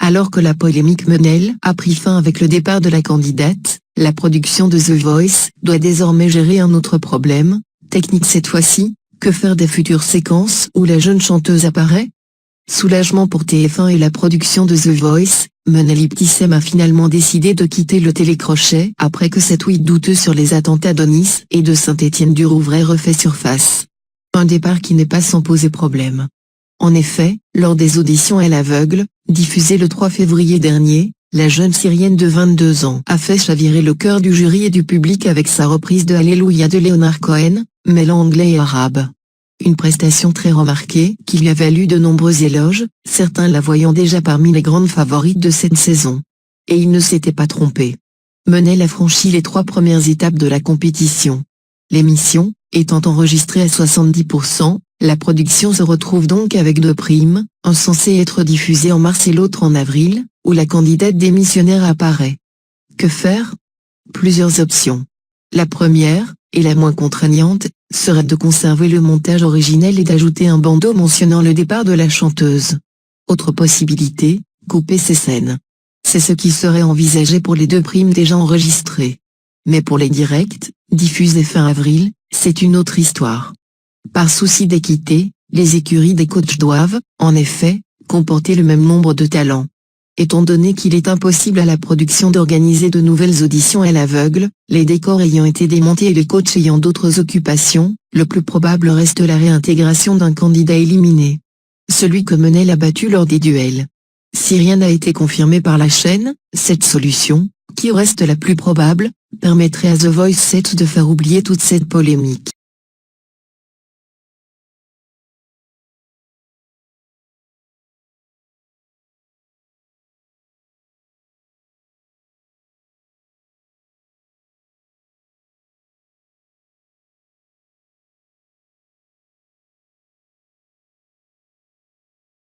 Alors que la polémique Menel a pris fin avec le départ de la candidate, la production de The Voice doit désormais gérer un autre problème, technique cette fois-ci: que faire des futures séquences où la jeune chanteuse apparaît? Soulagement pour TF1 et la production de The Voice, Menel Ibtissem a finalement décidé de quitter le télécrochet après que ses tweets douteux sur les attentats de Nice et de Saint-Étienne-du-Rouvray refait surface. Un départ qui n'est pas sans poser problème. En effet, lors des auditions à l'aveugle, diffusées le 3 février dernier, la jeune Syrienne de 22 ans a fait chavirer le cœur du jury et du public avec sa reprise de Alléluia de Leonard Cohen, mêlant anglais et arabe. Une prestation très remarquée qui lui a valu de nombreux éloges, certains la voyant déjà parmi les grandes favorites de cette saison. Et il ne s'était pas trompé. Menel a franchi les 3 premières étapes de la compétition. L'émission, étant enregistrée à 70%, la production se retrouve donc avec 2 primes, un censé être diffusé en mars et l'autre en avril, où la candidate démissionnaire apparaît. Que faire? Plusieurs options. La première, et la moins contraignante, serait de conserver le montage originel et d'ajouter un bandeau mentionnant le départ de la chanteuse. Autre possibilité, couper ces scènes. C'est ce qui serait envisagé pour les 2 primes déjà enregistrées. Mais pour les directs, diffusés fin avril, c'est une autre histoire. Par souci d'équité, les écuries des coachs doivent, en effet, comporter le même nombre de talents. Étant donné qu'il est impossible à la production d'organiser de nouvelles auditions à l'aveugle, les décors ayant été démontés et les coachs ayant d'autres occupations, le plus probable reste la réintégration d'un candidat éliminé. Celui que Menel a battu lors des duels. Si rien n'a été confirmé par la chaîne, cette solution, qui reste la plus probable, permettrait à The Voice 7 de faire oublier toute cette polémique.